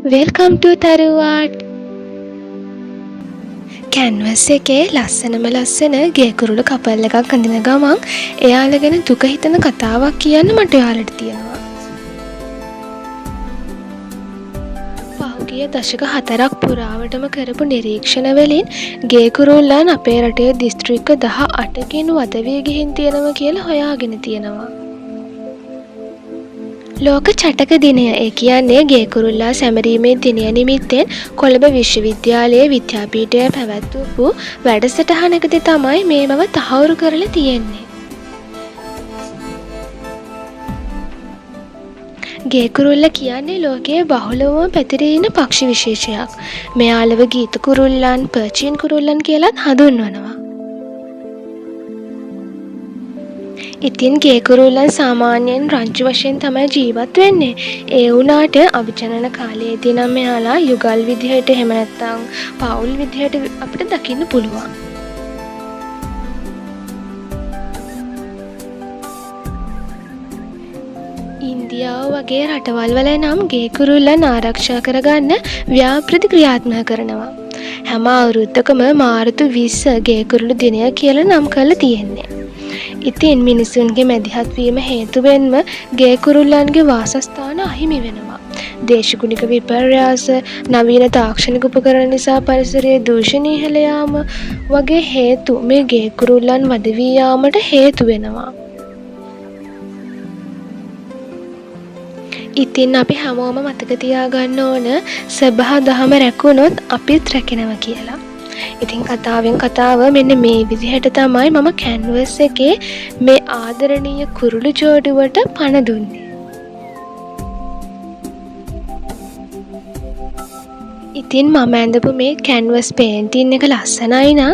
Welcome to Tharuwat. Canvas එකේ ලස්සනම ලස්සන ගේකුරුළු couple එකක් අඳින ගමන් එයාලා ගැන දුක හිතෙන කතාවක් කියන්න මට ඔයාලට තියෙනවා. පහුගිය දශක 4ක් පුරාවටම කරපු නිරීක්ෂණ වලින් ගේකුරුල්ලන් අපේ රටේ දිස්ත්‍රික්ක 18කින් වද වී ගිහින් තියෙනවා කියලා හොයාගෙන තියෙනවා. ලෝක චටක දිනය ඒ කියන්නේ ගේකුරුල්ලා සැමරීමේ දිනය නිමිත්තෙන් කොළඹ විශ්වවිද්‍යාලයේ විද්‍යාපීඨය පැවැත්වූ වැඩසටහනකදී තමයි මේ බව තහවුරු කරලා තියෙන්නේ. ගේකුරුල්ල කියන්නේ ලෝකයේ බහුලවම පැතිරී ඉන්න පක්ෂි විශේෂයක්. මෙයාලව ගීත කුරුල්ලන්, පර්චින් කුරුල්ලන් කියලාත් හඳුන්වනවා. ඉතින් ගේකුරුල්ලන් සාමාන්‍යයෙන් රංචු වශයෙන් තමයි ජීවත් වෙන්නේ. ඒ වුණාට අභිජනන කාලයේදී නම් එයාලා යුගල් විදිහට එහෙම නැත්නම් පවුල් විදිහට අපිට දකින්න පුළුවන්. ඉන්දියාව වගේ රටවල් වල නම් ගේකුරුල්ලන් ආරක්ෂා කරගන්න ව්‍යාපෘති ක්‍රියාත්මක කරනවා. හැම අවුරුද්දකම මාර්තු 20 ගේකුරුළු දිනය කියලා නම් කරලා තියෙන්නේ. ඉතින් මිනිසුන්ගේ මැදිහත් වීම හේතුවෙන්ම ගේකුරුල්ලන්ගේ වාසස්ථාන අහිමි වෙනවා. දේශගුණික විපර්යාස, නවීන තාක්ෂණික උපකරණ නිසා පරිසරයේ දූෂණය ඉහළ යාම වගේ හේතු මේ ගේකුරුල්ලන් වද වී යාමට හේතු වෙනවා. ඉතින් අපි හැමෝම මතක තියාගන්න ඕන සබහා දහම රැකුණොත් අපිත් රැකෙනවා කියලා. ඉතින් කතාවෙන් කතාව මෙන්න මේ විදිහට තමයි මම කැන්වස් එකේ මේ ආදරණීය කුරුළු ජෝඩුවට පණ දුන්නේ. ඉතින් මම ඇඳපු මේ කැන්වස් පේන්ටින් එක ලස්සනයි නම්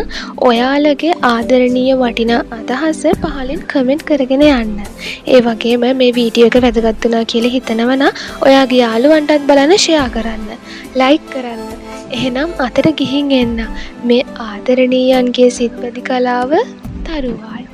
ඔයාලගේ ආදරණීය වටිනා අදහස පහලින් කමෙන්ට් කරගෙන යන්න. ඒ වගේම මේ වීඩියෝ එක වැදගත් වුණා කියලා හිතනවා නම් ඔයාගේ යාළුවන්ටත් බලන්න ෂෙයා කරන්න, ලයික් කරන්න. එහෙනම් අතට ගිහින් එන්න මේ ආදරණීයන්ගේ සිත්පති කලාව තරුවාල්.